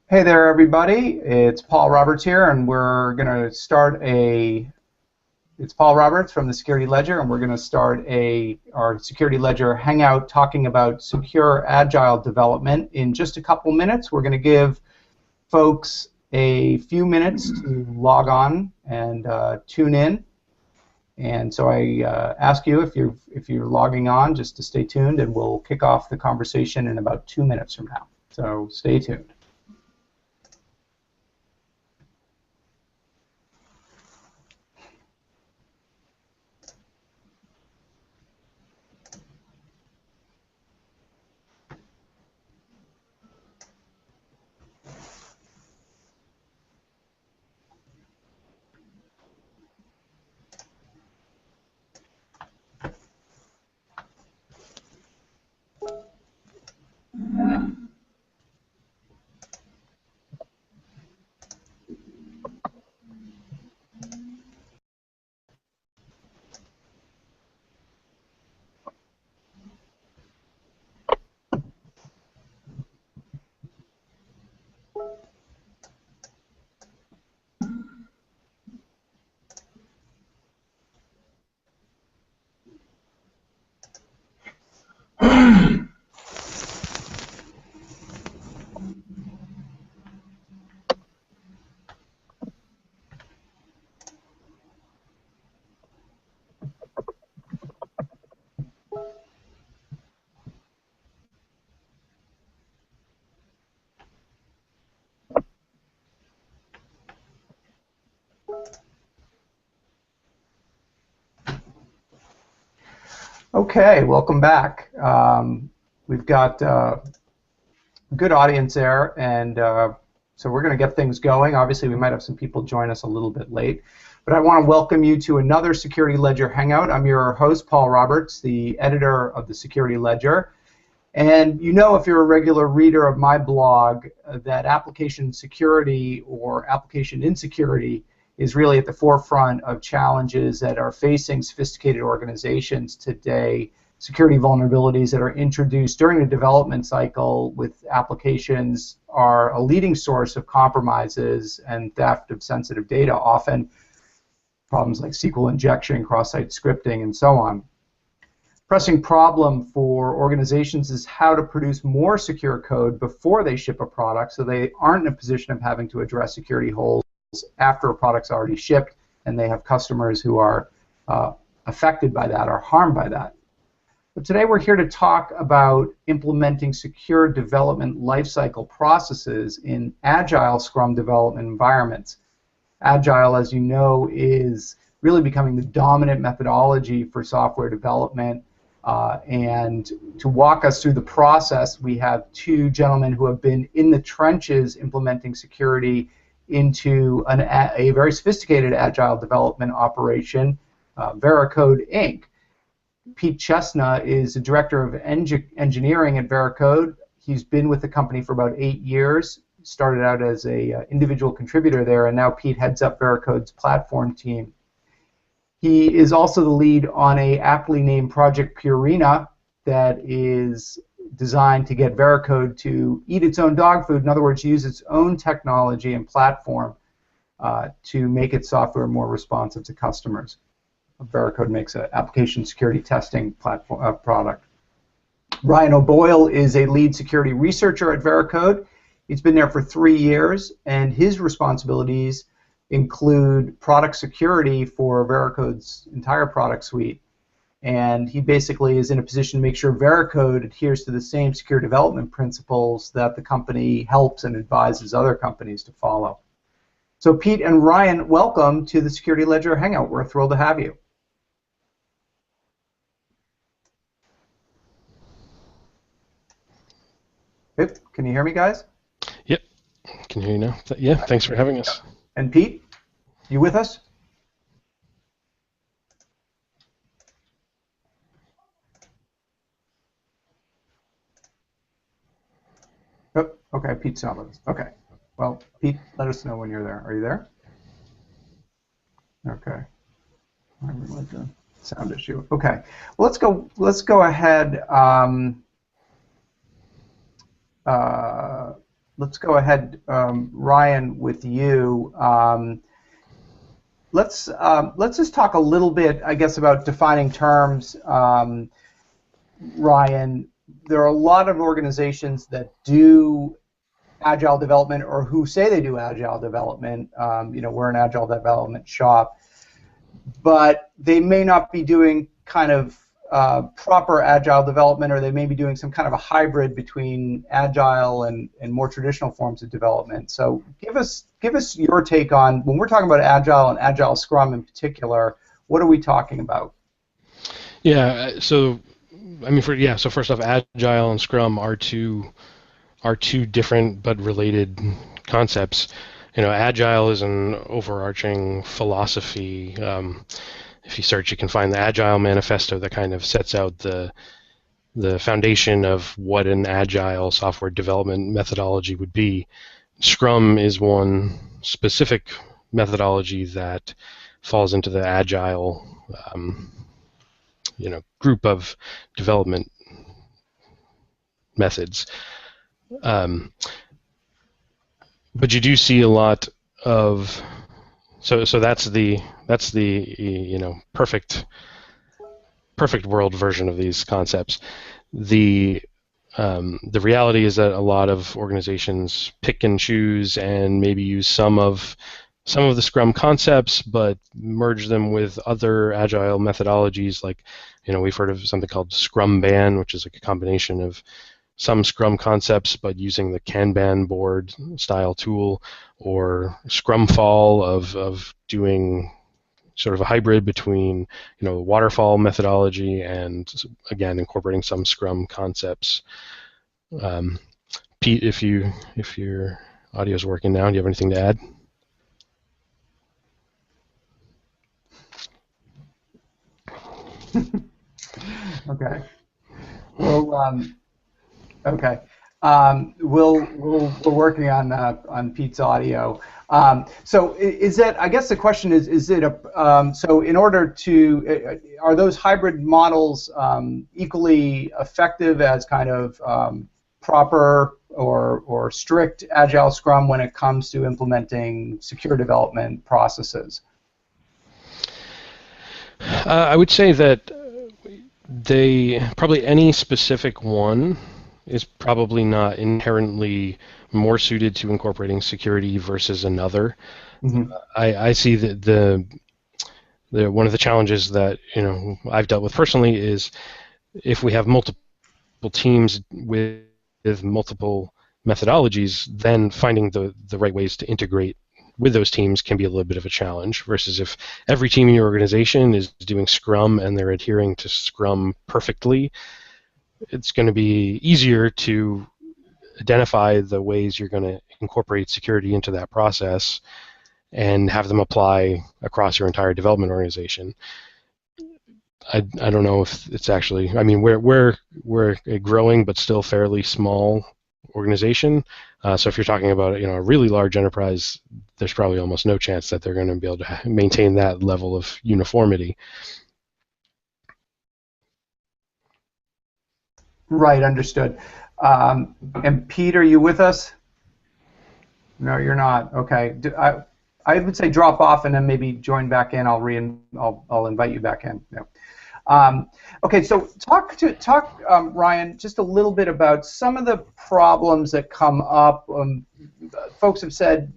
Hey there, everybody. It's Paul Roberts here, and we're going to start a. It's Paul Roberts from the Security Ledger, and we're going to start our Security Ledger Hangout talking about secure agile development. In just a couple minutes, we're going to give folks a few minutes to log on and tune in. And so I ask you if you're logging on, just to stay tuned, and we'll kick off the conversation in about 2 minutes from now. So stay tuned. Okay, welcome back. We've got a good audience there, and so we're going to get things going. Obviously, we might have some people join us a little bit late, but I want to welcome you to another Security Ledger Hangout. I'm your host, Paul Roberts, the editor of the Security Ledger. And you know, if you're a regular reader of my blog, that application security or application insecurity is really at the forefront of challenges that are facing sophisticated organizations today. Security vulnerabilities that are introduced during the development cycle with applications are a leading source of compromises and theft of sensitive data, often problems like SQL injection, cross-site scripting, and so on. Pressing problem for organizations is how to produce more secure code before they ship a product so they aren't in a position of having to address security holes after a product's already shipped and they have customers who are affected by that or harmed by that. But today we're here to talk about implementing secure development lifecycle processes in Agile Scrum development environments. Agile, as you know, is really becoming the dominant methodology for software development. And to walk us through the process, we have two gentlemen who have been in the trenches implementing security into a very sophisticated agile development operation, Veracode Inc. Pete Chestna is the director of engineering at Veracode. He's been with the company for about 8 years. Started out as an individual contributor there, and now Pete heads up Veracode's platform team. He is also the lead on a aptly named Project Purina that is designed to get Veracode to eat its own dog food, in other words, use its own technology and platform to make its software more responsive to customers. Veracode makes an application security testing platform product. Ryan O'Boyle is a lead security researcher at Veracode. He's been there for 3 years, and his responsibilities include product security for Veracode's entire product suite. And he basically is in a position to make sure Veracode adheres to the same secure development principles that the company helps and advises other companies to follow. So Pete and Ryan, welcome to the Security Ledger Hangout. We're thrilled to have you. Yep. Can you hear me, guys? Yep. Can hear you now. Yeah, thanks for having us. And Pete, you with us? Oh, okay, Pete's not with us. Okay. Well, Pete, let us know when you're there. Are you there? Okay. Sound issue. Okay. Well, let's go ahead. let's go ahead, Ryan, with you. Let's just talk a little bit, I guess, about defining terms. Ryan, there are a lot of organizations that do agile development or who say they do agile development. We're an agile development shop, but they may not be doing kind of proper agile development, or they may be doing some kind of a hybrid between agile and more traditional forms of development. So give us your take on, when we're talking about agile and Agile Scrum in particular, what are we talking about? Yeah, so so first off, Agile and Scrum are two different but related concepts. Agile is an overarching philosophy. If you search, you can find the Agile Manifesto that kind of sets out the foundation of what an agile software development methodology would be. Scrum is one specific methodology that falls into the agile group of development methods. But you do see a lot of so that's the perfect world version of these concepts. The reality is that a lot of organizations pick and choose and maybe use some of the Scrum concepts, but merge them with other agile methodologies. Like, we've heard of something called Scrum Ban, which is like a combination of some Scrum concepts, but using the Kanban board style tool, or Scrum Fall of doing sort of a hybrid between waterfall methodology and, again, incorporating some Scrum concepts. Pete, if your audio is working now, do you have anything to add? Okay. Well, okay. We're working on Pete's audio. So is that, I guess the question is it so in order to, are those hybrid models equally effective as kind of proper or strict Agile Scrum when it comes to implementing secure development processes? I would say that probably any specific one is probably not inherently more suited to incorporating security versus another. Mm-hmm. I see that the one of the challenges that I've dealt with personally is if we have multiple teams with multiple methodologies, then finding the right ways to integrate with those teams can be a little bit of a challenge, versus if every team in your organization is doing Scrum and they're adhering to Scrum perfectly, it's going to be easier to identify the ways you're going to incorporate security into that process and have them apply across your entire development organization. I don't know if it's actually, we're a growing but still fairly small organization. So if you're talking about a really large enterprise, there's probably almost no chance that they're going to be able to maintain that level of uniformity. Right, understood. And Pete, are you with us? No, you're not. Okay. I would say drop off and then maybe join back in. I'll invite you back in. No. Okay, so talk Ryan, just a little bit about some of the problems that come up. Folks have said,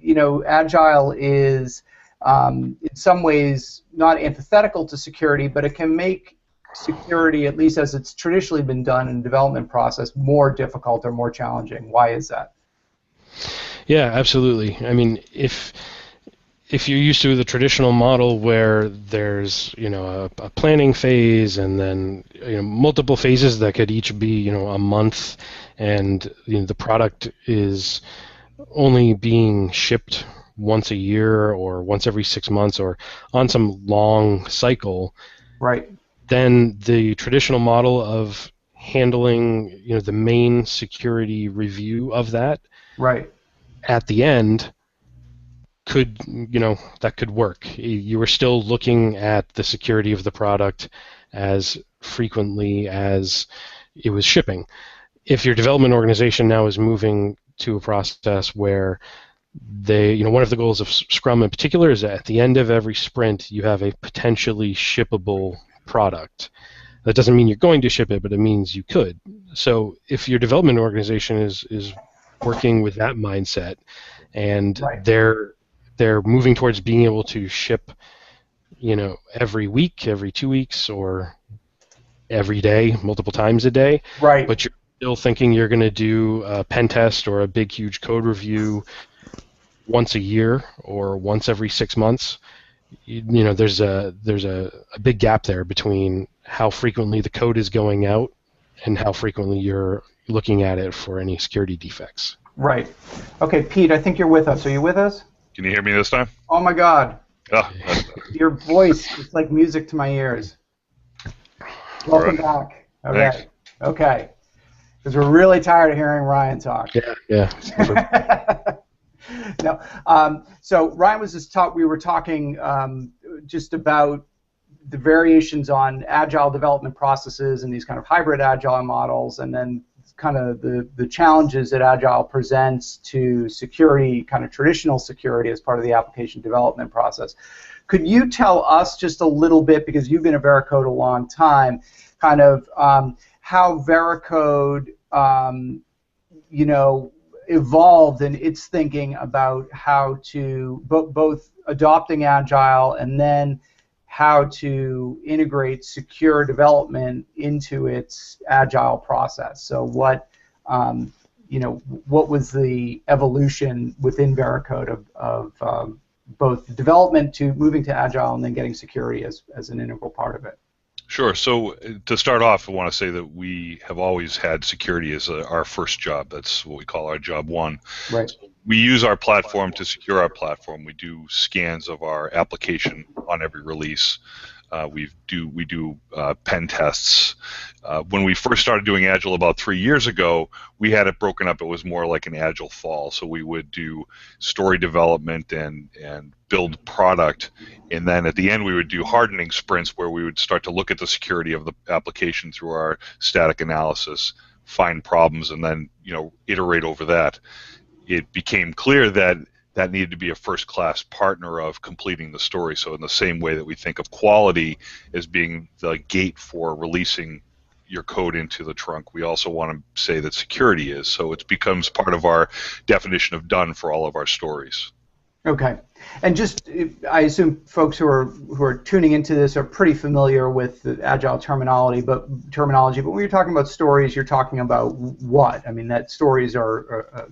Agile is in some ways not antithetical to security, but it can make security, at least as it's traditionally been done in the development process, more difficult or more challenging. Why is that? Yeah, absolutely. If you're used to the traditional model where there's a planning phase and then multiple phases that could each be a month, and the product is only being shipped once a year or once every 6 months or on some long cycle, right? Then the traditional model of handling the main security review of that, right, at the end, could work. You were still looking at the security of the product as frequently as it was shipping. If your development organization now is moving to a process where one of the goals of Scrum in particular is that at the end of every sprint, you have a potentially shippable product. That doesn't mean you're going to ship it, but it means you could. So if your development organization is working with that mindset, and they're moving towards being able to ship, every week, every 2 weeks, or every day, multiple times a day, but you're still thinking you're going to do a pen test or a big, huge code review once a year or once every 6 months, there's a big gap there between how frequently the code is going out and how frequently you're looking at it for any security defects. Right. Okay, Pete, I think you're with us. Are you with us? Can you hear me this time? Oh my God. Oh, your voice is like music to my ears. Welcome back. Okay. Thanks. Okay. Because we're really tired of hearing Ryan talk. Yeah. No. So Ryan was we were talking just about the variations on agile development processes and these kind of hybrid agile models, and then kind of the challenges that agile presents to security, kind of traditional security as part of the application development process. Could you tell us just a little bit, because you've been at Veracode a long time, kind of how Veracode evolved in its thinking about how to both adopting agile and then how to integrate secure development into its agile process. So what was the evolution within Veracode of both development to moving to agile and then getting security as an integral part of it? Sure. So to start off, I want to say that we have always had security as our first job. That's what we call our job one. Right. So we use our platform to secure our platform. We do scans of our application on every release. We do pen tests. When we first started doing Agile about 3 years ago, we had it broken up. It was more like an Agile fall. So we would do story development and build product, and then at the end we would do hardening sprints where we would start to look at the security of the application through our static analysis, find problems, and then iterate over that. It became clear that needed to be a first-class partner of completing the story. So in the same way that we think of quality as being the gate for releasing your code into the trunk, we also want to say that security is. So it becomes part of our definition of done for all of our stories. Okay. And just, I assume folks who are tuning into this are pretty familiar with the agile terminology, but when you're talking about stories, you're talking about what? I mean, that stories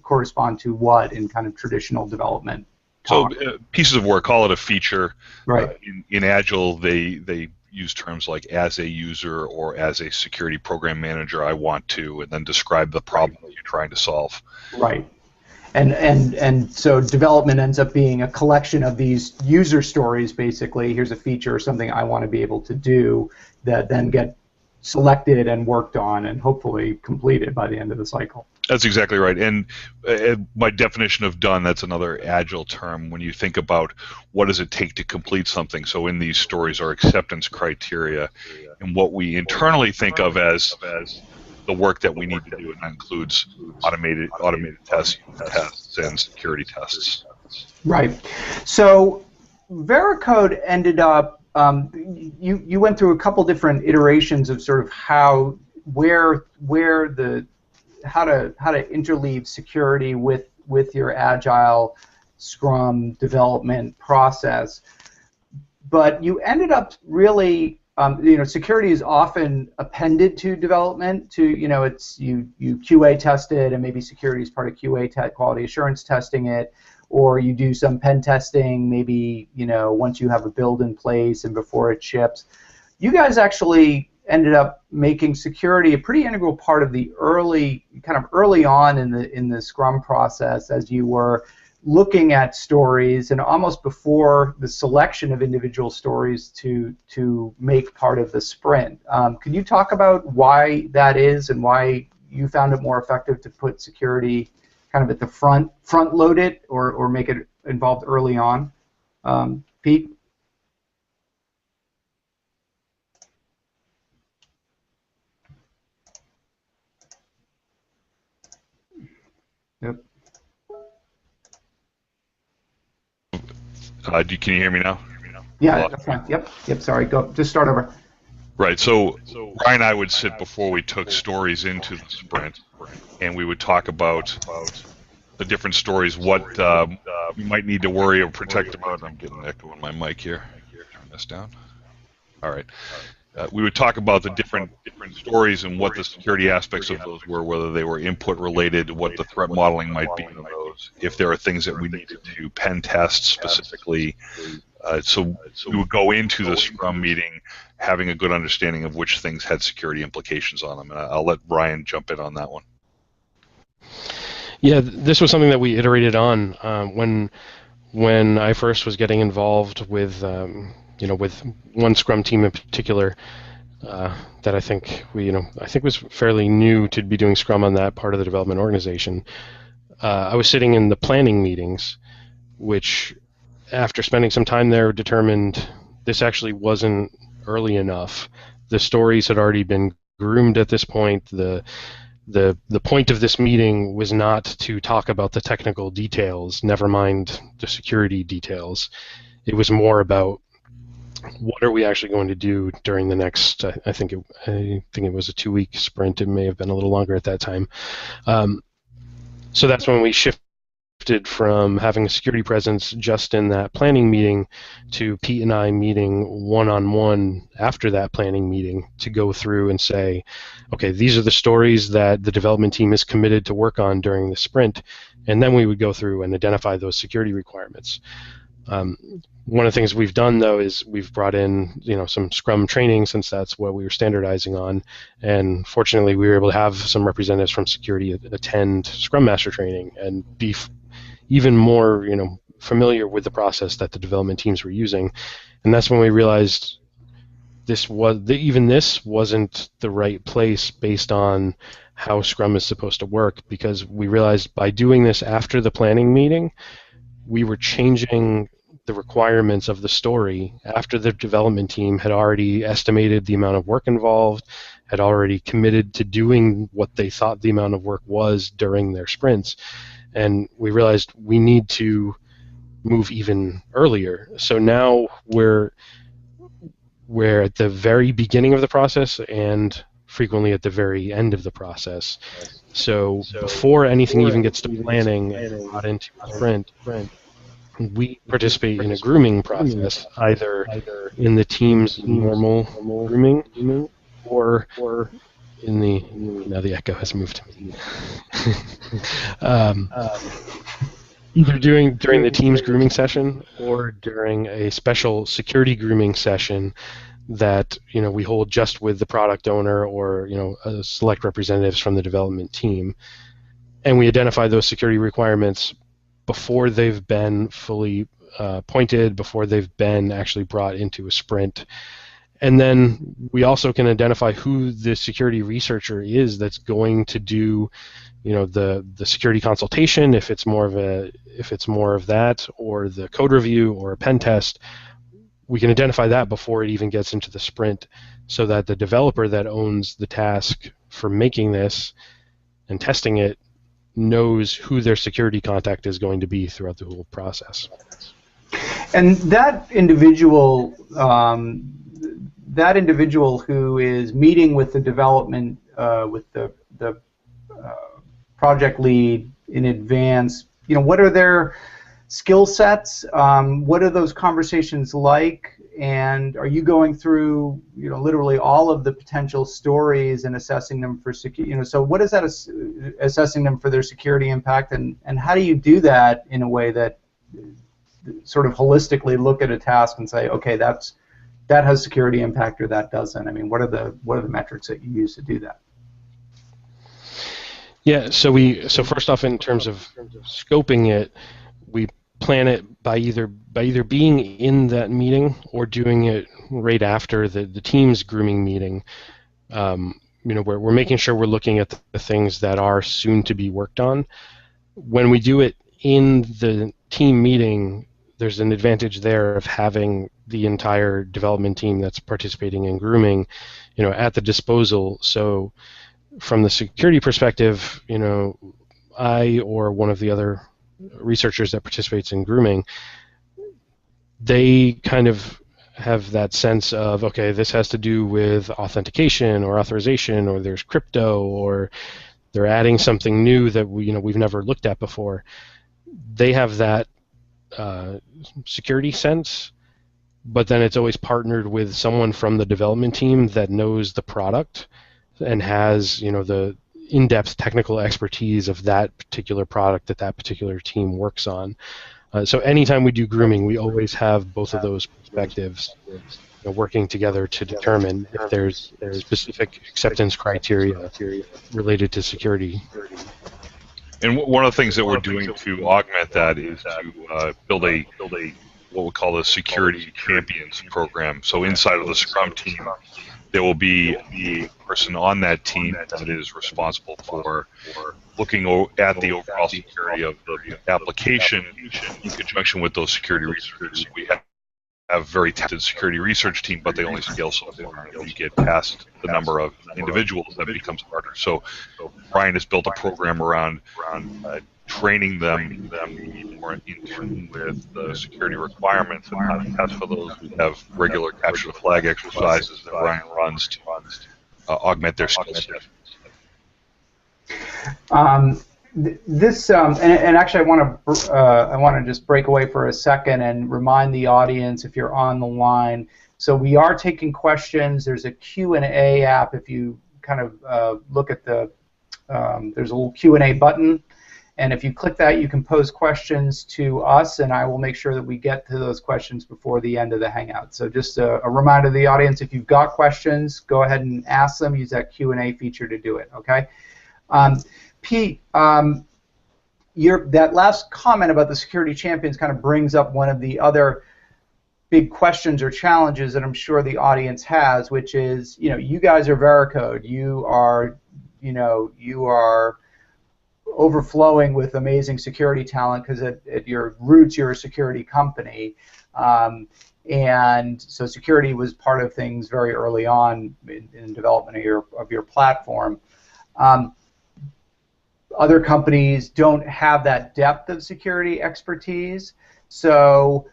correspond to what in kind of traditional development talk? So pieces of work, call it a feature. Right. In Agile, they use terms like as a user or as a security program manager, I want to, and then describe the problem that you're trying to solve. Right. And so development ends up being a collection of these user stories, basically. Here's a feature or something I want to be able to do that then get selected and worked on and hopefully completed by the end of the cycle. That's exactly right. And my definition of done, that's another Agile term. When you think about what does it take to complete something, so in these stories are acceptance criteria and what we internally think of as the work that we need to do, and that includes automated tests and security tests. Right. So Veracode ended up, you went through a couple different iterations of sort of how to interleave security with your Agile Scrum development process, but you ended up really. Security is often appended to development. It's you QA test it, and maybe security is part of QA quality assurance testing it, or you do some pen testing. Maybe once you have a build in place and before it ships. You guys actually ended up making security a pretty integral part of the early on in the Scrum process, as you were looking at stories and almost before the selection of individual stories to make part of the sprint. Can you talk about why that is and why you found it more effective to put security kind of at the front load it or make it involved early on? Pete? Yep. Can you hear me now? Yeah, that's fine. Yep. Sorry. Go. Just start over. Right. So Brian and I would sit before we took stories into the sprint, and we would talk about the different stories, what we might need to worry or protect about. I'm getting an echo on my mic here. Turn this down. All right. We would talk about the different stories and what the security aspects of those were, whether they were input related, what the threat modeling might be in those, if there are things that we needed to pen test specifically. So we would go into the Scrum meeting having a good understanding of which things had security implications on them. And I'll let Brian jump in on that one. Yeah, this was something that we iterated on when I first was getting involved with with one Scrum team in particular that I think was fairly new to be doing Scrum on that part of the development organization. I was sitting in the planning meetings, which after spending some time there determined this actually wasn't early enough. The stories had already been groomed at this point. The point of this meeting was not to talk about the technical details, never mind the security details. It was more about what are we actually going to do during the next, I think it was a 2-week sprint. It may have been a little longer at that time. So that's when we shifted from having a security presence just in that planning meeting to Pete and I meeting one-on-one after that planning meeting to go through and say, okay, these are the stories that the development team is committed to work on during the sprint, and then we would go through and identify those security requirements. One of the things we've done, though, is we've brought in some Scrum training, since that's what we were standardizing on, and fortunately we were able to have some representatives from security attend Scrum Master training and be even more familiar with the process that the development teams were using. And that's when we realized this wasn't the right place based on how Scrum is supposed to work, because we realized by doing this after the planning meeting, we were changing the requirements of the story after the development team had already estimated the amount of work involved, had already committed to doing what they thought the amount of work was during their sprints. And we realized we need to move even earlier. So now we're at the very beginning of the process and frequently at the very end of the process. So before anything even gets to planning and brought into a sprint, we participate in a grooming process, either in the team's normal grooming or in the, now the echo has moved to me. Either during the team's grooming session or during a special security grooming session that we hold just with the product owner or select representatives from the development team, and we identify those security requirements before they've been fully pointed, before they've been actually brought into a sprint. And then we also can identify who the security researcher is that's going to do, the security consultation, if it's more of that, or the code review or a pen test. We can identify that before it even gets into the sprint, so that the developer that owns the task for making this and testing it knows who their security contact is going to be throughout the whole process. And that individual who is meeting with the development, with the project lead in advance, what are their skill sets? What are those conversations like? And are you going through, literally all of the potential stories and assessing them for security? So what is that assessing them for their security impact, and how do you do that in a way that sort of holistically look at a task and say, okay, that has security impact or that doesn't? I mean, what are the metrics that you use to do that? Yeah, so first off, in terms of scoping it, we plan it by either being in that meeting or doing it right after the team's grooming meeting. We're making sure we're looking at the things that are soon to be worked on. When we do it in the team meeting, there's an advantage there of having the entire development team that's participating in grooming, at the disposal. So from the security perspective, I or one of the other researchers that participates in grooming they kind of have that sense of, okay, this has to do with authentication or authorization, or there's crypto, or they're adding something new that we've never looked at before. They have that security sense, but then it's always partnered with someone from the development team that knows the product and has the in-depth technical expertise of that particular product that that particular team works on. So anytime we do grooming, we always have both of those perspectives working together to determine if there's specific acceptance criteria related to security. And one of the things that we're doing to augment that is to build a what we call the Security Champions program. So inside of the Scrum team, there will be a person on that team that is responsible for looking at the overall security of the application in conjunction with those security researchers. We have very talented security research team, but they only scale so far. If you get past the number of individuals, that becomes harder. So Ryan has built a program around training them to be more in tune with the security requirements and how to test for those. We have regular capture the flag exercises that Ryan runs to augment their skill set. And actually, I want to just break away for a second and remind the audience, if you're on the line. So we are taking questions. There's a Q&A app. If you kind of look at there's a little Q&A button, and if you click that, you can pose questions to us, and I will make sure that we get to those questions before the end of the Hangout. So just a reminder to the audience: if you've got questions, go ahead and ask them. Use that Q&A feature to do it. Okay. Pete, that last comment about the security champions kind of brings up one of the other big questions or challenges that I'm sure the audience has, which is, you guys are Veracode. You are overflowing with amazing security talent because at your roots you're a security company, and so security was part of things very early on in development of your platform. Other companies don't have that depth of security expertise. So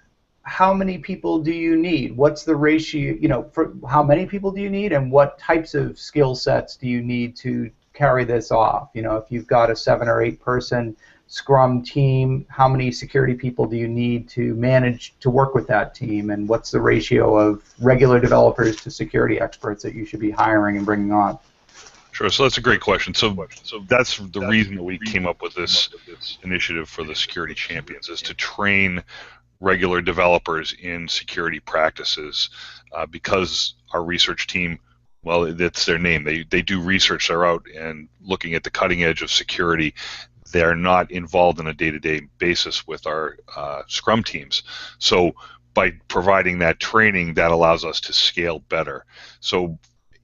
how many people do you need? What's the ratio, for how many people do you need, and what types of skill sets do you need to carry this off? If you've got a 7 or 8 person Scrum team, how many security people do you need to manage to work with that team, and what's the ratio of regular developers to security experts that you should be hiring and bringing on? Sure, so that's a great question. So that's the reason that we came up with this initiative for the Security Champions, is to train regular developers in security practices, because our research team, well, that's their name. They do research. They're out and looking at the cutting edge of security. They're not involved on a day-to-day basis with our Scrum teams. So by providing that training, that allows us to scale better. So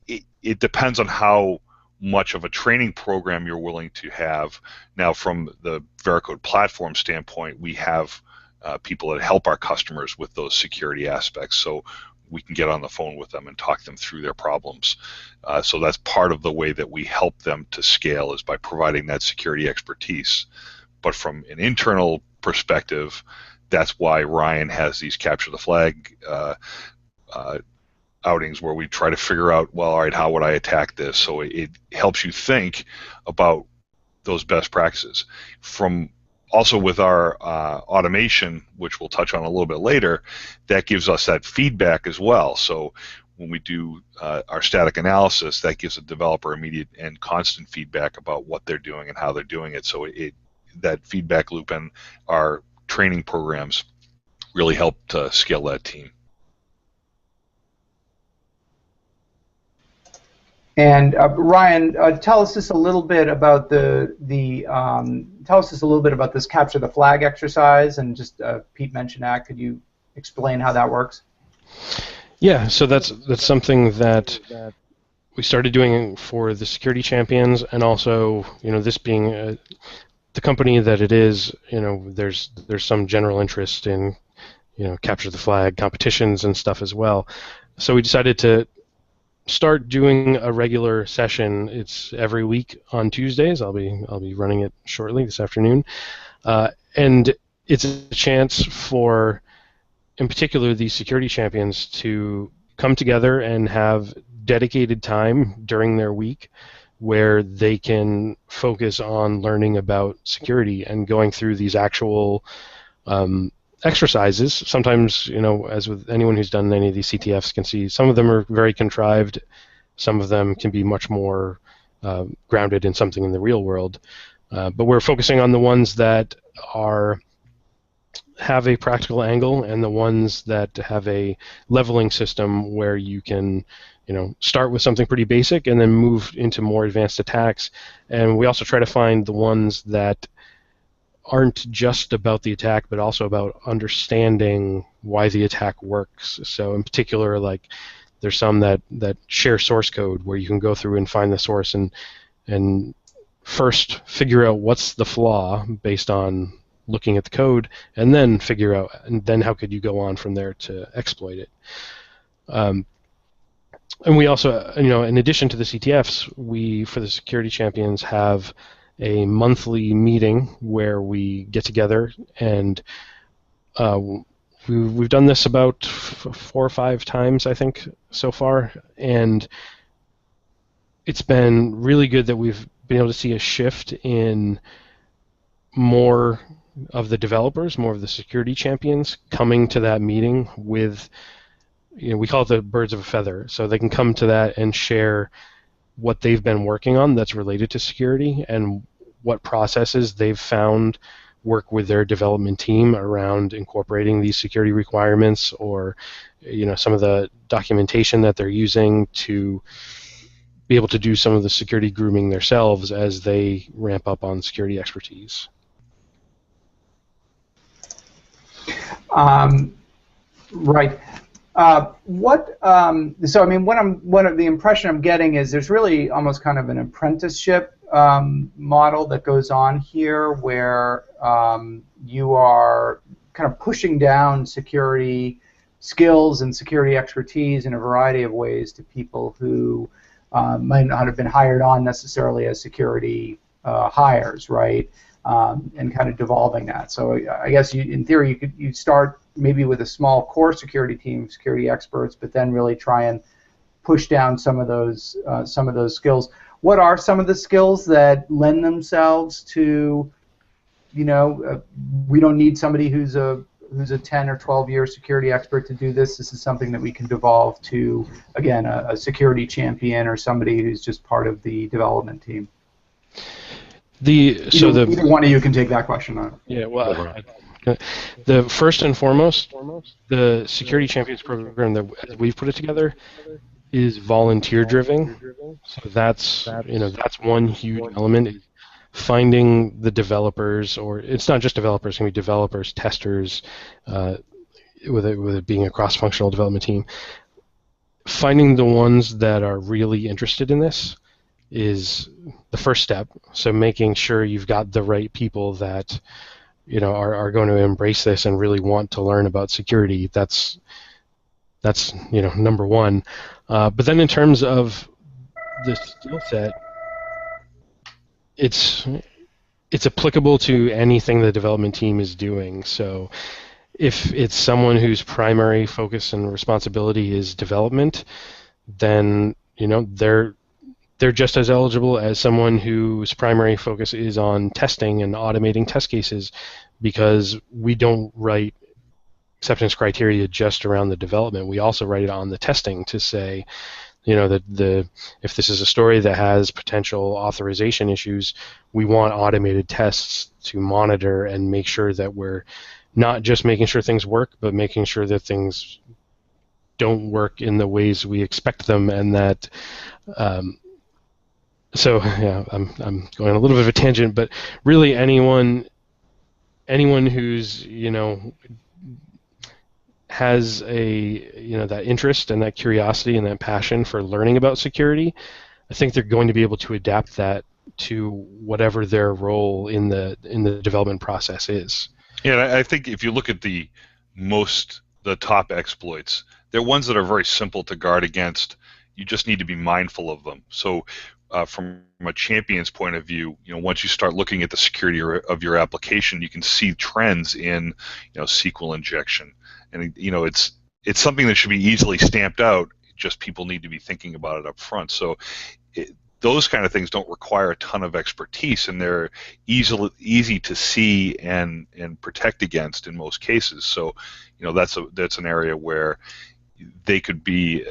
it depends on how much of a training program you're willing to have. Now, from the Veracode platform standpoint, we have people that help our customers with those security aspects, so we can get on the phone with them and talk them through their problems. So that's part of the way that we help them to scale, is by providing that security expertise. But from an internal perspective, that's why Ryan has these capture the flag outings where we try to figure out, well, all right, how would I attack this? So it helps you think about those best practices. Also with our automation, which we'll touch on a little bit later, that gives us that feedback as well. So when we do our static analysis, that gives the developer immediate and constant feedback about what they're doing and how they're doing it. So that feedback loop and our training programs really help to scale that team. And Ryan, tell us just a little bit about this capture the flag exercise, and just Pete mentioned that. Could you explain how that works? Yeah, so that's something that we started doing for the security champions, and also, this being the company that it is, there's some general interest in, capture the flag competitions and stuff as well. So we decided to start doing a regular session. It's every week on Tuesdays. I'll be running it shortly this afternoon, and it's a chance for in particular these security champions to come together and have dedicated time during their week where they can focus on learning about security and going through these actual exercises. Sometimes, as with anyone who's done any of these CTFs can see, some of them are very contrived. Some of them can be much more grounded in something in the real world. But we're focusing on the ones that have a practical angle and the ones that have a leveling system where you can start with something pretty basic and then move into more advanced attacks. And we also try to find the ones that aren't just about the attack, but also about understanding why the attack works. So in particular, like there's some that share source code where you can go through and find the source and first figure out what's the flaw based on looking at the code, and then figure out, and then how could you go on from there to exploit it. And we also, in addition to the CTFs, we, for the security champions, have a monthly meeting where we get together, and we've done this about 4 or 5 times, I think, so far, and it's been really good that we've been able to see a shift in more of the developers, more of the security champions coming to that meeting with, we call it the birds of a feather, so they can come to that and share what they've been working on that's related to security and what processes they've found work with their development team around incorporating these security requirements, or some of the documentation that they're using to be able to do some of the security grooming themselves as they ramp up on security expertise. Right. So I mean, one of the impression I'm getting is there's really almost kind of an apprenticeship model that goes on here, where you are kind of pushing down security skills and security expertise in a variety of ways to people who might not have been hired on necessarily as security hires, right? And kind of devolving that. So I guess in theory you start maybe with a small core security team, security experts, but then really try and push down some of those skills. What are some of the skills that lend themselves to, we don't need somebody who's a 10 or 12 year security expert to do this. This is something that we can devolve to, again, a security champion or somebody who's just part of the development team. Either one of you can take that question on. Yeah, well, the first and foremost, the Security Champions program that we've put it together is volunteer driven. So that's one huge element, is finding the developers, or it's not just developers, it can be developers, testers, with it being a cross-functional development team. Finding the ones that are really interested in this is the first step. So making sure you've got the right people that are going to embrace this and really want to learn about security. That's number one. But then in terms of the skill set, it's applicable to anything the development team is doing. So if it's someone whose primary focus and responsibility is development, then they're just as eligible as someone whose primary focus is on testing and automating test cases, because we don't write acceptance criteria just around the development. We also write it on the testing to say, that if this is a story that has potential authorization issues, we want automated tests to monitor and make sure that we're not just making sure things work, but making sure that things don't work in the ways we expect them, and that so yeah, I'm going a little bit of a tangent, but really anyone who's has that interest and that curiosity and that passion for learning about security, I think they're going to be able to adapt that to whatever their role in the development process is. Yeah, I think if you look at the top exploits, they're ones that are very simple to guard against. You just need to be mindful of them. So from a champion's point of view, once you start looking at the security of your application, you can see trends in SQL injection and it's something that should be easily stamped out. Just people need to be thinking about it up front. So those kind of things don't require a ton of expertise, and they're easy to see and protect against in most cases. So that's an area where they could be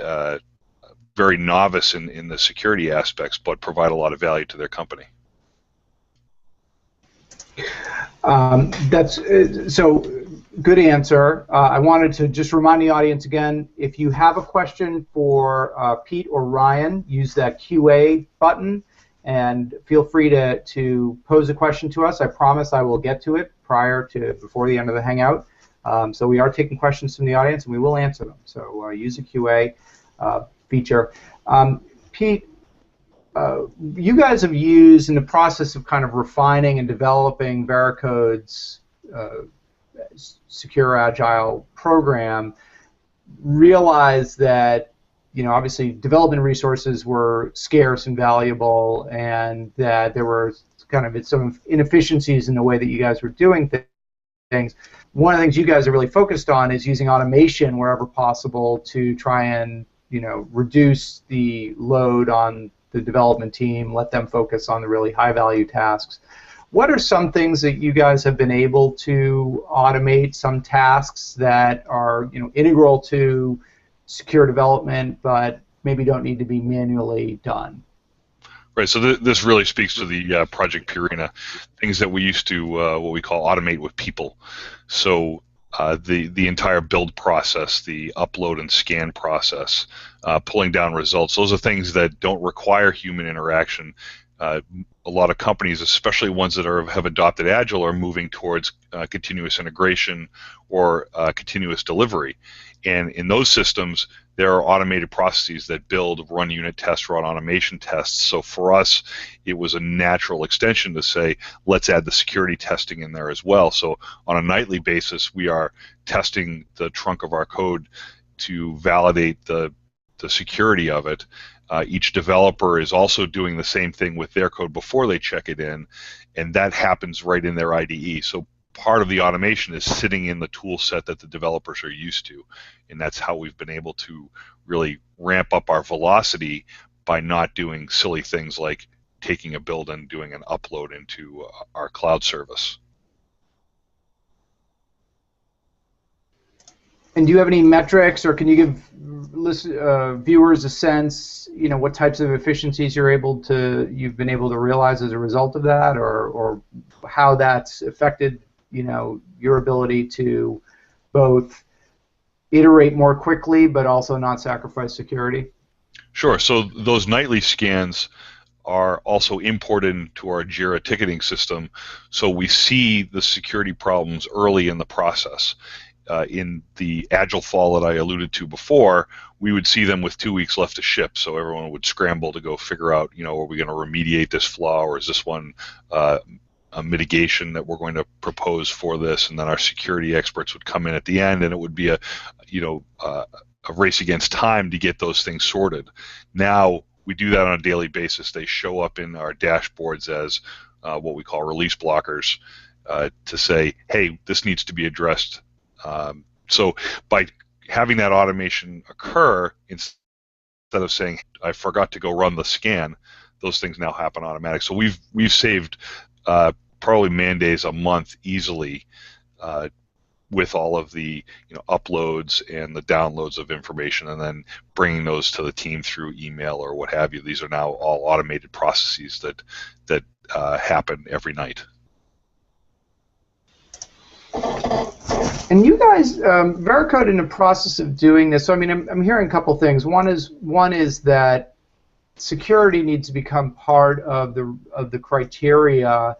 very novice in the security aspects, but provide a lot of value to their company. That's so good answer. I wanted to just remind the audience again, if you have a question for Pete or Ryan, use that QA button and feel free to pose a question to us. I promise I will get to it before the end of the Hangout. So we are taking questions from the audience, and we will answer them. So use the QA feature. Pete, you guys have used, in the process of kind of refining and developing Veracode's secure agile program, realized that obviously development resources were scarce and valuable, and that there were kind of some inefficiencies in the way that you guys were doing things. One of the things you guys are really focused on is using automation wherever possible to try and reduce the load on the development team, let them focus on the really high-value tasks. What are some things that you guys have been able to automate, some tasks that are integral to secure development but maybe don't need to be manually done? Right, so this really speaks to the Project Purina, things that we used to what we call automate with people. So the entire build process, the upload and scan process, pulling down results, those are things that don't require human interaction. A lot of companies, especially ones that have adopted Agile, are moving towards continuous integration or continuous delivery. And in those systems, there are automated processes that build, run unit tests, run automation tests. So for us, it was a natural extension to say, let's add the security testing in there as well. So on a nightly basis, we are testing the trunk of our code to validate the security of it. Each developer is also doing the same thing with their code before they check it in, and that happens right in their IDE. So part of the automation is sitting in the tool set that the developers are used to, and that's how we've been able to really ramp up our velocity by not doing silly things like taking a build and doing an upload into our cloud service. And do you have any metrics, or can you give viewers a sense, what types of efficiencies you've been able to realize as a result of that, or how that's affected, your ability to both iterate more quickly but also not sacrifice security? Sure. So those nightly scans are also imported into our Jira ticketing system, so we see the security problems early in the process. In the Agile fall that I alluded to before, we would see them with 2 weeks left to ship, so everyone would scramble to go figure out, are we going to remediate this flaw, or is this one a mitigation that we're going to propose for this? And then our security experts would come in at the end, and it would be a race against time to get those things sorted. Now we do that on a daily basis. They show up in our dashboards as what we call release blockers to say, hey, this needs to be addressed. So by having that automation occur, instead of saying, I forgot to go run the scan, those things now happen automatic. So we've saved probably man days a month easily with all of the uploads and the downloads of information, and then bringing those to the team through email or what have you. These are now all automated processes that happen every night. And you guys, Veracode, in the process of doing this, so I mean, I'm hearing a couple things. One is that security needs to become part of the criteria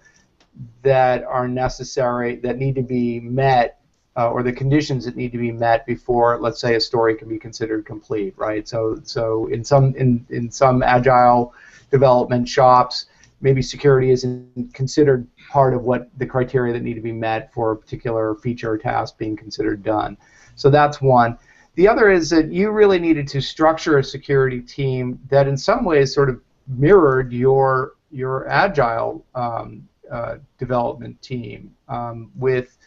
that are necessary, that need to be met, or the conditions that need to be met before, let's say, a story can be considered complete, right? So in some agile development shops, maybe security isn't considered part of what the criteria that need to be met for a particular feature or task being considered done. So that's one. The other is that you really needed to structure a security team that in some ways sort of mirrored your agile development team with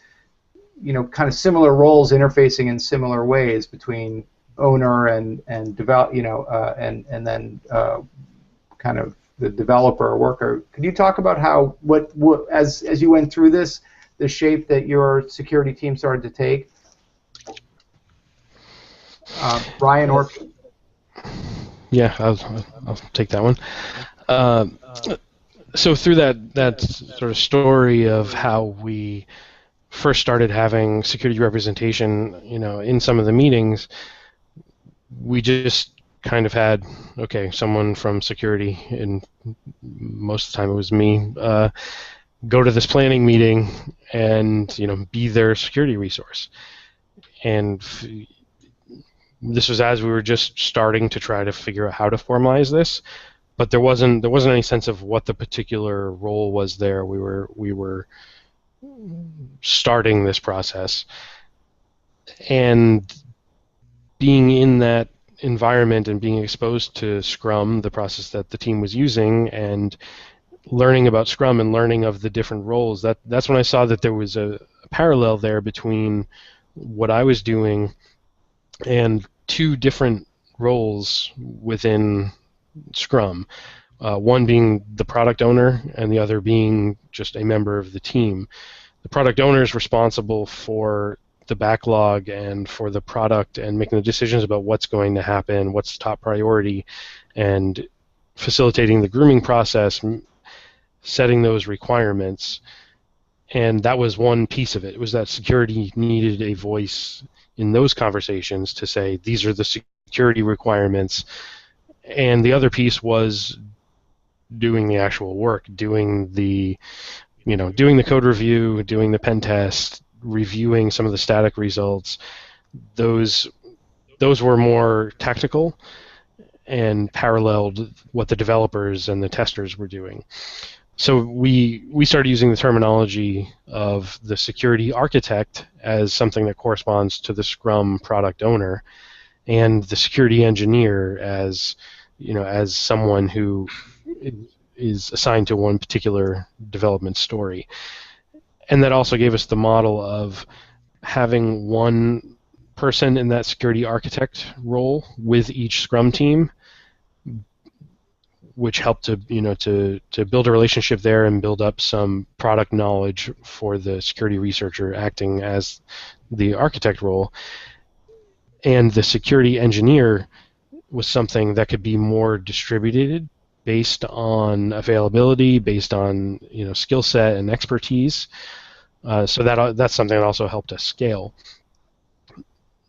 kind of similar roles interfacing in similar ways between owner and develop, and then kind of the developer or worker. Could you talk about how what as you went through this, the shape that your security team started to take? Brian or Pete? Yeah, I'll take that one. So through that sort of story of how we first started having security representation, in some of the meetings, we just kind of had, okay, someone from security, and most of the time it was me, go to this planning meeting and be their security resource. And this was as we were just starting to try to figure out how to formalize this, but there wasn't any sense of what the particular role was there. We were starting this process, and being in that environment and being exposed to Scrum, the process that the team was using, and learning about Scrum and learning of the different roles, that's when I saw that there was a parallel there between what I was doing and two different roles within Scrum. One being the product owner and the other being just a member of the team. The product owner is responsible for the backlog and for the product and making the decisions about what's going to happen, what's top priority, and facilitating the grooming process, setting those requirements. And that was one piece of it. It was that security needed a voice in those conversations to say, these are the security requirements. And the other piece was doing the actual work, doing the code review, doing the pen test, reviewing some of the static results. Those were more technical and paralleled what the developers and the testers were doing. So we started using the terminology of the security architect as something that corresponds to the Scrum product owner, and the security engineer as someone who is assigned to one particular development story. And that also gave us the model of having one person in that security architect role with each Scrum team, which helped to build a relationship there and build up some product knowledge for the security researcher acting as the architect role. And the security engineer was something that could be more distributed based on availability, based on skill set and expertise. So that's something that also helped us scale.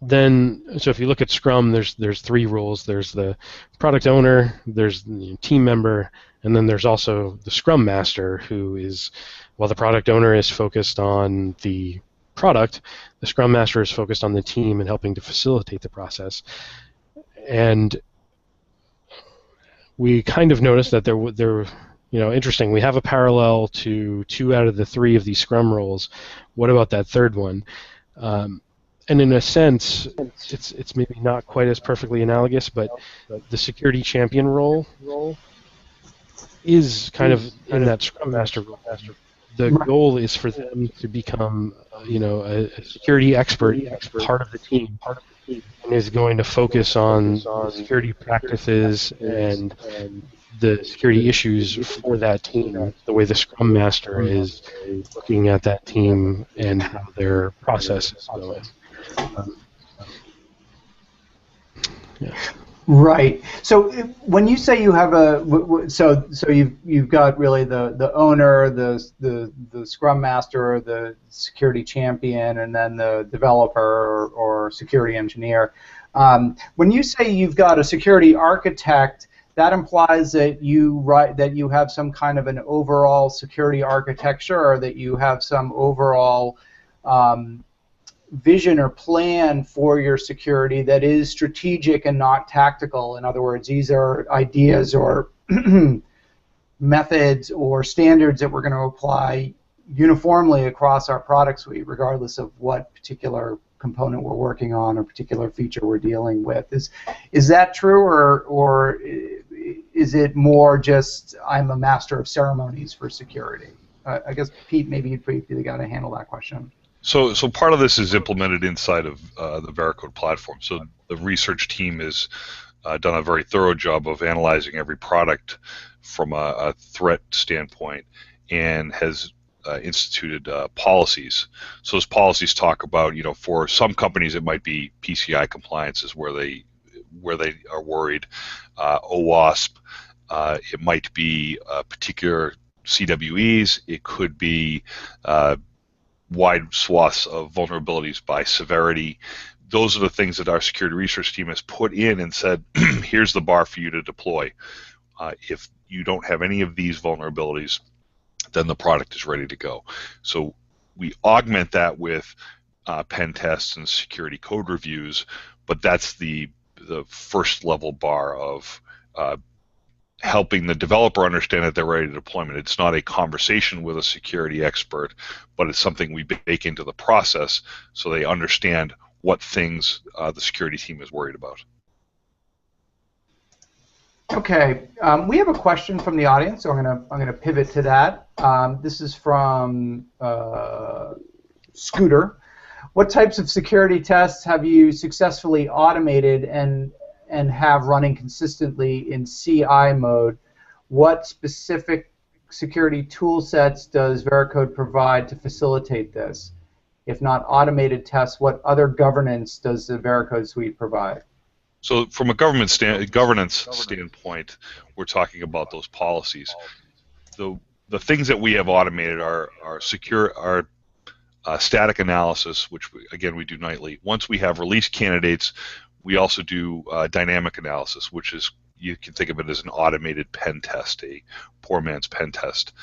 So if you look at Scrum, there's three roles. There's the product owner, there's the team member, and then there's also the Scrum Master, who is, while the product owner is focused on the product, the Scrum Master is focused on the team and helping to facilitate the process. And we kind of noticed that there interesting, we have a parallel to 2 out of the 3 of these Scrum roles. What about that third one? And in a sense, it's maybe not quite as perfectly analogous, but the security champion role is kind of in that Scrum Master role. The goal is for them to become, a security expert part of the team, and is going to focus on security practices and the security issues for that team, the way the Scrum Master is looking at that team and how their process is going. Yeah. Right. So when you say you have so you've got really the owner, the Scrum Master, the security champion, and then the developer or security engineer. When you say you've got a security architect, that implies that you have some kind of an overall security architecture, or that you have some overall vision or plan for your security that is strategic and not tactical. In other words, these are ideas or methods or standards that we're going to apply uniformly across our product suite, regardless of what particular component we're working on or particular feature we're dealing with. Is that true, or is it more just I'm a master of ceremonies for security? I guess, Pete, maybe you'd be the guy to handle that question. So part of this is implemented inside of the Veracode platform. So the research team has done a very thorough job of analyzing every product from a threat standpoint, and has instituted policies. So those policies talk about, for some companies it might be PCI compliance is where they are worried, OWASP, it might be particular CWEs, it could be wide swaths of vulnerabilities by severity. Those are the things that our security research team has put in and said, here's the bar for you to deploy. If you don't have any of these vulnerabilities, then the product is ready to go. So we augment that with pen tests and security code reviews, but that's the first level bar of helping the developer understand that they're ready to deployment. It's not a conversation with a security expert, but it's something we bake into the process so they understand what things the security team is worried about. Okay, we have a question from the audience, so I'm gonna pivot to that. This is from Scooter. What types of security tests have you successfully automated and have running consistently in CI mode? What specific security tool sets does Veracode provide to facilitate this? If not automated tests, what other governance does the Veracode suite provide? So from a governance standpoint, we're talking about those policies. The things that we have automated are static analysis, which again we do nightly. Once we have release candidates, we also do dynamic analysis, which is, you can think of it as an automated pen test, a poor man's pen test.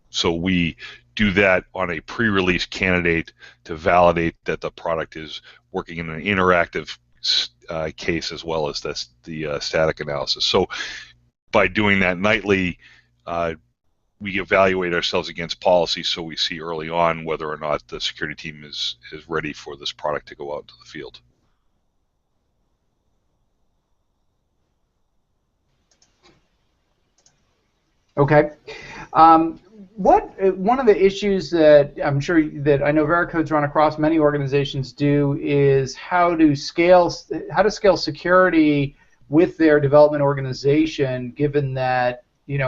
So we do that on a pre-release candidate to validate that the product is working in an interactive case as well as the static analysis. So by doing that nightly, we evaluate ourselves against policy, so we see early on whether or not the security team is ready for this product to go out into the field. Okay. One of the issues that I'm sure that I know Veracode's run across, many organizations do, is how to scale security with their development organization, given that,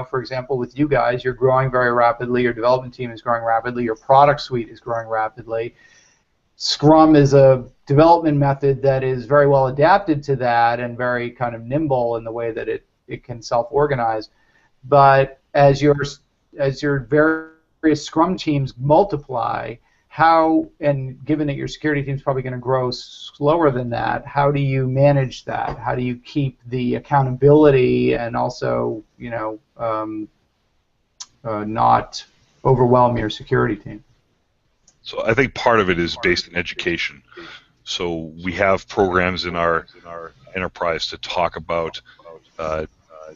for example, with you guys, you're growing very rapidly, your development team is growing rapidly, your product suite is growing rapidly. Scrum is a development method that is very well adapted to that and very kind of nimble in the way that it can self-organize. But as your various Scrum teams multiply, and given that your security team is probably going to grow slower than that, how do you manage that? How do you keep the accountability and also, not overwhelm your security team? So I think part of it is based in education. So we have programs in our enterprise to talk about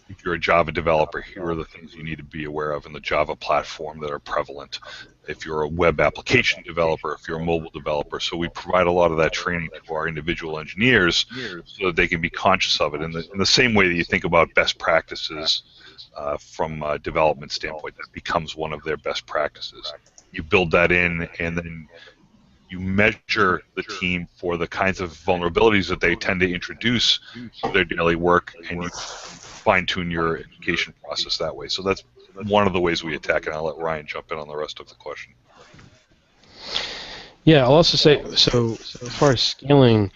if you're a Java developer, here are the things you need to be aware of in the Java platform that are prevalent. If you're a web application developer, if you're a mobile developer, so we provide a lot of that training to our individual engineers so that they can be conscious of it. In the same way that you think about best practices from a development standpoint, that becomes one of their best practices. You build that in, and then you measure the team for the kinds of vulnerabilities that they tend to introduce to their daily work, and you fine-tune your education process that way. So that's one of the ways we attack it, and I'll let Ryan jump in on the rest of the question. Yeah, I'll also say, so as far as scaling,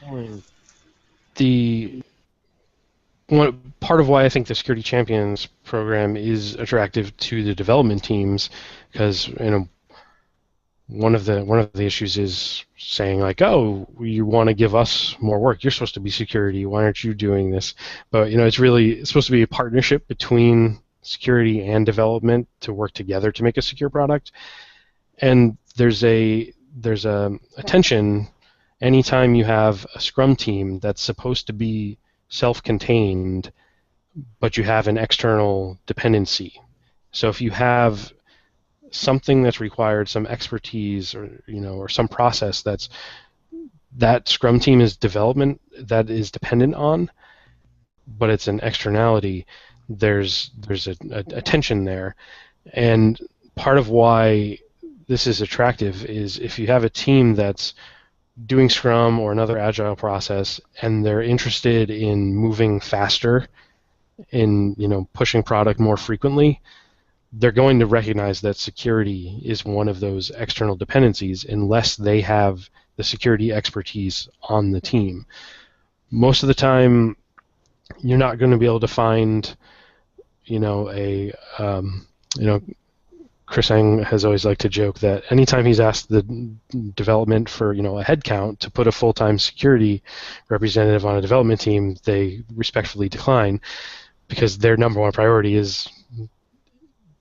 part of why I think the Security Champions program is attractive to the development teams, because one of the issues is saying like, oh, you want to give us more work, you're supposed to be security, why aren't you doing this? But it's supposed to be a partnership between security and development to work together to make a secure product. And there's a tension anytime you have a Scrum team that's supposed to be self-contained, but you have an external dependency. So if you have something that's required some expertise or some process that Scrum team is development that is dependent on, but it's an externality, there's a tension there. And part of why this is attractive is if you have a team that's doing Scrum or another Agile process and they're interested in moving faster, in pushing product more frequently, they're going to recognize that security is one of those external dependencies unless they have the security expertise on the team. Most of the time, you're not going to be able to find, Chris Ang has always liked to joke that anytime he's asked the development for, a headcount to put a full-time security representative on a development team, they respectfully decline because their number one priority is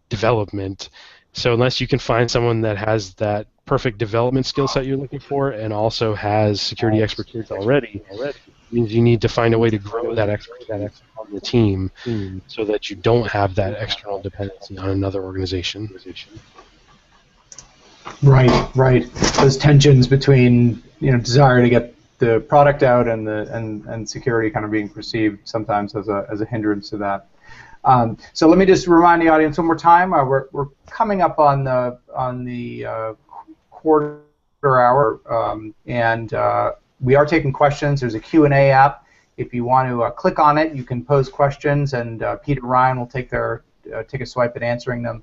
development. So unless you can find someone that has that perfect development skill set you're looking for and also has security expertise already, means you need to find a way to grow that expertise on the team so that you don't have that external dependency on another organization. Right. Those tensions between desire to get the product out and security kind of being perceived sometimes as a hindrance to that. So let me just remind the audience one more time. We're coming up on the quarter hour, and we are taking questions. There's a Q&A app. If you want to click on it, you can pose questions, and Pete and Ryan will take a swipe at answering them.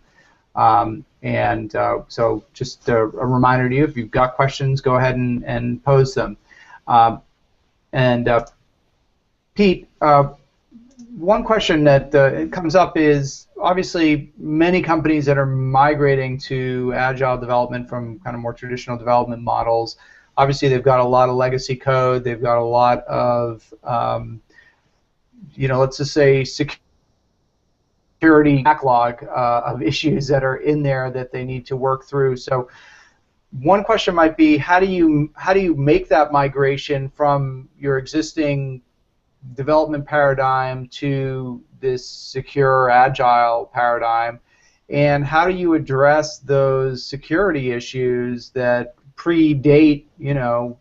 So just a reminder to you, if you've got questions, go ahead and pose them. Pete, one question that comes up is, obviously, many companies that are migrating to Agile development from kind of more traditional development models, obviously they've got a lot of legacy code, they've got a lot of, let's just say, security backlog of issues that are in there that they need to work through. So one question might be, how do you make that migration from your existing development paradigm to this secure Agile paradigm, and how do you address those security issues that predate, your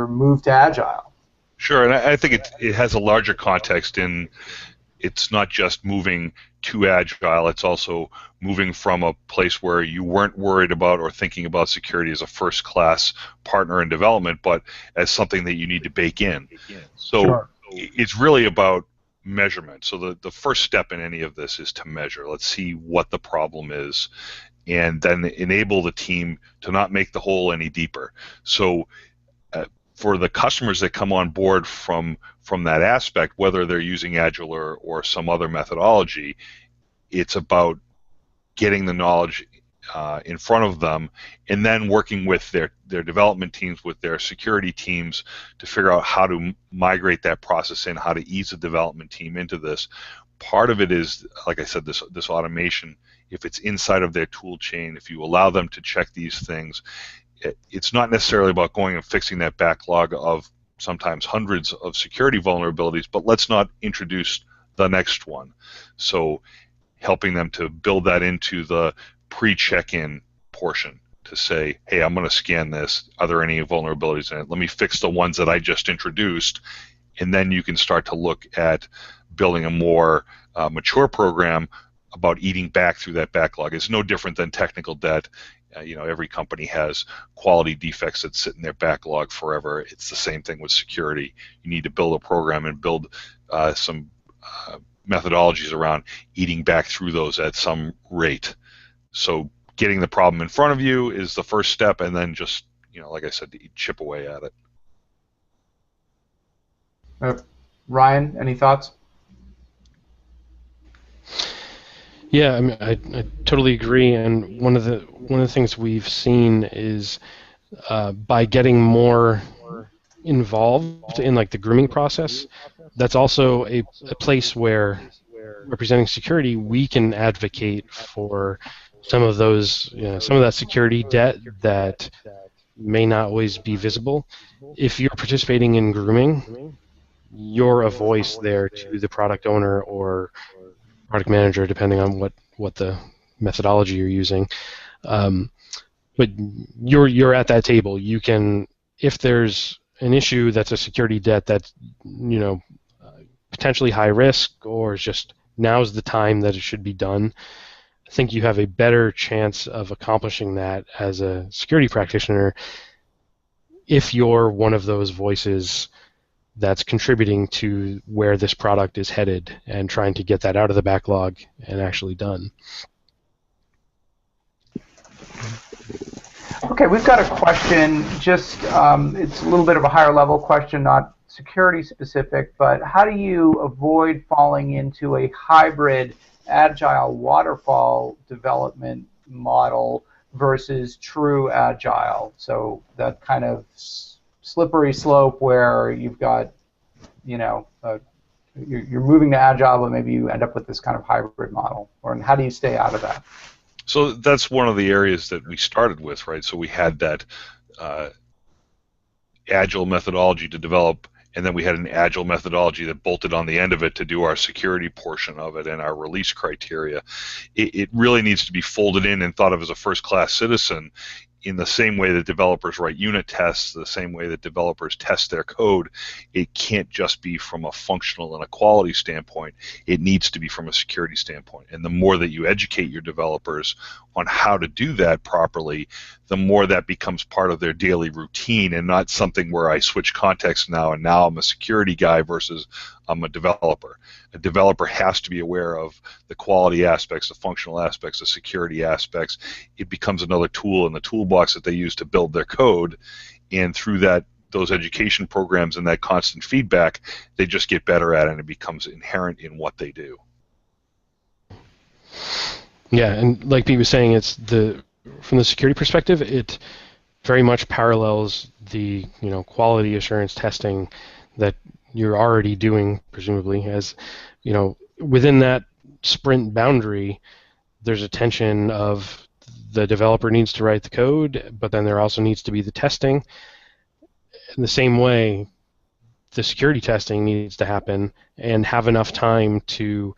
move to Agile? Sure, and I think it has a larger context in it's not just moving to Agile, it's also moving from a place where you weren't worried about or thinking about security as a first-class partner in development, but as something that you need to bake in. So sure. It's really about measurement. So the first step in any of this is to measure. Let's see what the problem is, and then enable the team to not make the hole any deeper. So for the customers that come on board from that aspect, whether they're using Agile or some other methodology, it's about getting the knowledge in front of them, and then working with their development teams, with their security teams, to figure out how to migrate that process in, how to ease the development team into this. Part of it is, like I said, this automation. If it's inside of their tool chain, if you allow them to check these things, it's not necessarily about going and fixing that backlog of sometimes hundreds of security vulnerabilities, but let's not introduce the next one. So helping them to build that into the pre-check-in portion to say, hey, I'm going to scan this. Are there any vulnerabilities in it? Let me fix the ones that I just introduced. And then you can start to look at building a more mature program about eating back through that backlog. It's no different than technical debt. Every company has quality defects that sit in their backlog forever. It's the same thing with security. You need to build a program and build some methodologies around eating back through those at some rate. So getting the problem in front of you is the first step, and then just, like I said, to chip away at it. Ryan, any thoughts? Yeah, I mean, I totally agree. And one of the things we've seen is by getting more involved in like the grooming process, that's also a place where, representing security, we can advocate for some of those, some of that security debt that may not always be visible. If you're participating in grooming, you're a voice there to the product owner or product manager, depending on what the methodology you're using. But you're at that table. You can, if there's an issue that's a security debt that's potentially high risk, or just now's the time that it should be done, think you have a better chance of accomplishing that as a security practitioner if you're one of those voices that's contributing to where this product is headed and trying to get that out of the backlog and actually done. Okay, we've got a question, just it's a little bit of a higher level question, not security specific, but how do you avoid falling into a hybrid agile waterfall development model versus true agile? So that kind of slippery slope where you've got, you know, you're moving to agile, but maybe you end up with this kind of hybrid model. Or how do you stay out of that? So that's one of the areas that we started with, right? So we had that agile methodology to develop, and then we had an agile methodology that bolted on the end of it to do our security portion of it and our release criteria. It really needs to be folded in and thought of as a first-class citizen in the same way that developers write unit tests, the same way that developers test their code. It can't just be from a functional and a quality standpoint. It needs to be from a security standpoint. And the more that you educate your developers on how to do that properly, the more that becomes part of their daily routine and not something where I switch context now and now I'm a security guy versus I'm a developer. A developer has to be aware of the quality aspects, the functional aspects, the security aspects. It becomes another tool in the toolbox that they use to build their code, and through that, those education programs and that constant feedback, they just get better at it and it becomes inherent in what they do. Yeah, and like Pete was saying, it's from the security perspective, it very much parallels the quality assurance testing that you're already doing, presumably. As within that sprint boundary, there's a tension of the developer needs to write the code, but then there also needs to be the testing. In the same way, the security testing needs to happen and have enough time to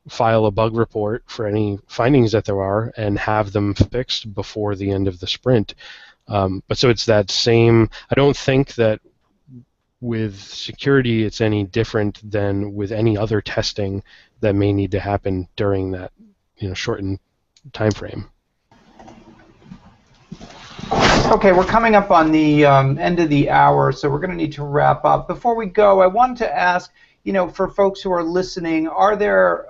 file a bug report for any findings that there are and have them fixed before the end of the sprint. But so it's that same, I don't think that with security it's any different than with any other testing that may need to happen during that shortened time frame. Okay, we're coming up on the end of the hour, so we're going to need to wrap up. Before we go, I wanted to ask, for folks who are listening, are there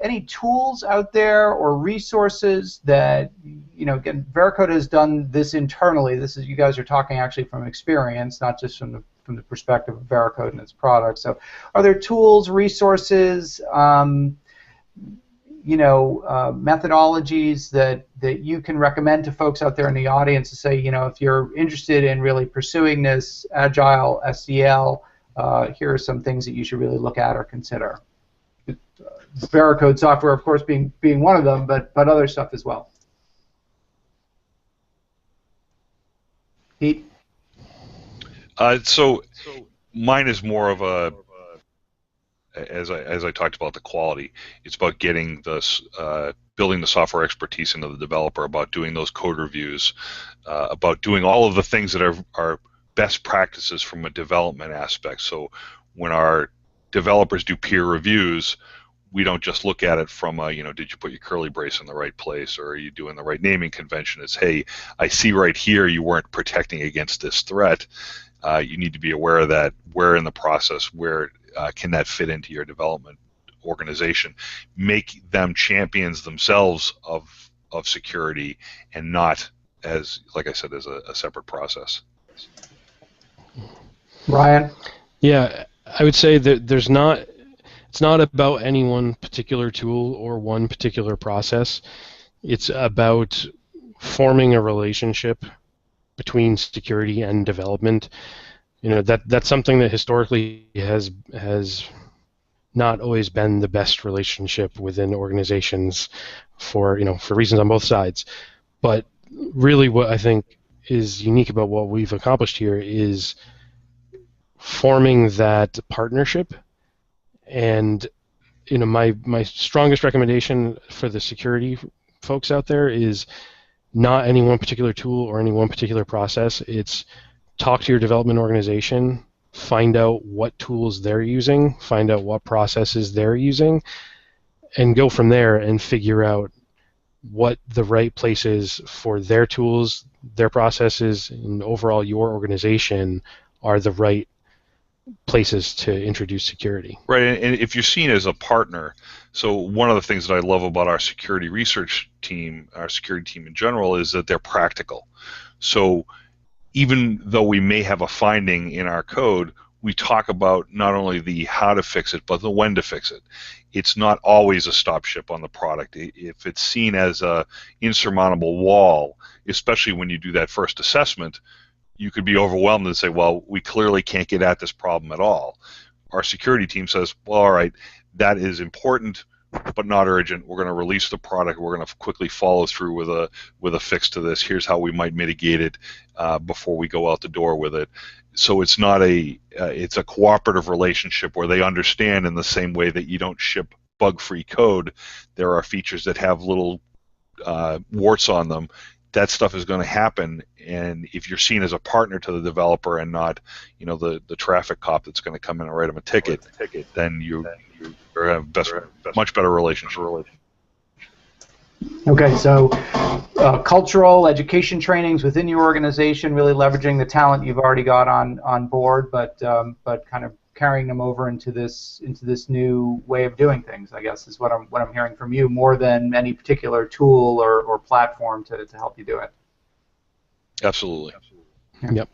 any tools out there or resources that, again, Veracode has done this internally. This is, you guys are talking actually from experience, not just from the perspective of Veracode and its products. So are there tools, resources, methodologies that you can recommend to folks out there in the audience to say, if you're interested in really pursuing this Agile SDL, here are some things that you should really look at or consider. Veracode software, of course, being one of them, but other stuff as well. Pete? So mine is more of a, as I talked about the quality, it's about getting building the software expertise into the developer, about doing those code reviews, about doing all of the things that are best practices from a development aspect. So when our developers do peer reviews, we don't just look at it from did you put your curly brace in the right place, or are you doing the right naming convention? It's, hey, I see right here you weren't protecting against this threat. You need to be aware of that. Where in the process, where can that fit into your development organization? Make them champions themselves of security, and not as, like I said, as a separate process. Ryan? Yeah, I would say that it's not about any one particular tool or one particular process. It's about forming a relationship between security and development. That's something that historically has not always been the best relationship within organizations for reasons on both sides. But really what I think is unique about what we've accomplished here is forming that partnership. And my strongest recommendation for the security folks out there is not any one particular tool or any one particular process. It's talk to your development organization, find out what tools they're using, find out what processes they're using, and go from there and figure out what the right place is for their tools, their processes, and overall your organization are the right places to introduce security. Right, and if you're seen as a partner, so one of the things that I love about our security research team, our security team in general, is that they're practical. So even though we may have a finding in our code, we talk about not only the how to fix it, but the when to fix it. It's not always a stop ship on the product. If it's seen as a insurmountable wall, especially when you do that first assessment, you could be overwhelmed and say, well, we clearly can't get at this problem at all. Our security team says, well, all right, that is important, but not urgent. We're going to release the product. We're going to quickly follow through with a fix to this. Here's how we might mitigate it before we go out the door with it. So it's not it's a cooperative relationship where they understand in the same way that you don't ship bug-free code. There are features that have little warts on them. That stuff is going to happen, and if you're seen as a partner to the developer and not, the traffic cop that's going to come in and write them a ticket, then you have much better relationship. Okay, so cultural education trainings within your organization, really leveraging the talent you've already got on board, but kind of carrying them over into this new way of doing things, I guess, is what I'm hearing from you, more than any particular tool or platform to help you do it. Absolutely. Yep.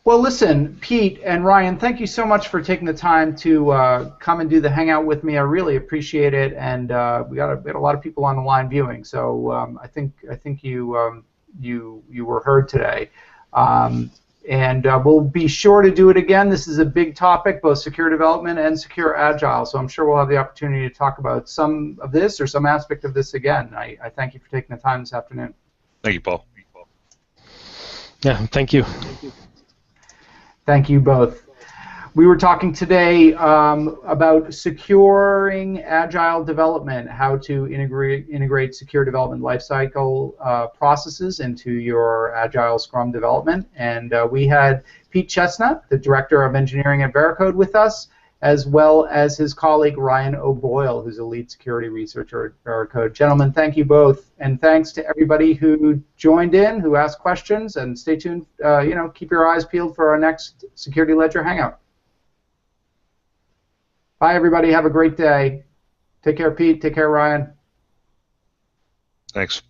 Well, listen, Pete and Ryan, thank you so much for taking the time to come and do the hangout with me. I really appreciate it, and we got a lot of people on the line viewing, so I think you were heard today. And we'll be sure to do it again. This is a big topic, both secure development and secure agile, so I'm sure we'll have the opportunity to talk about some of this or some aspect of this again. I thank you for taking the time this afternoon. Thank you, Paul. Yeah, thank you. Thank you both. We were talking today about securing agile development, how to integrate secure development lifecycle processes into your Agile Scrum development. And we had Pete Chestna, the Director of Engineering at Veracode, with us, as well as his colleague Ryan O'Boyle, who's a lead security researcher at Veracode. Gentlemen, thank you both, and thanks to everybody who joined in, who asked questions, and stay tuned. Keep your eyes peeled for our next Security Ledger Hangout. Bye, everybody. Have a great day. Take care, Pete. Take care, Ryan. Thanks.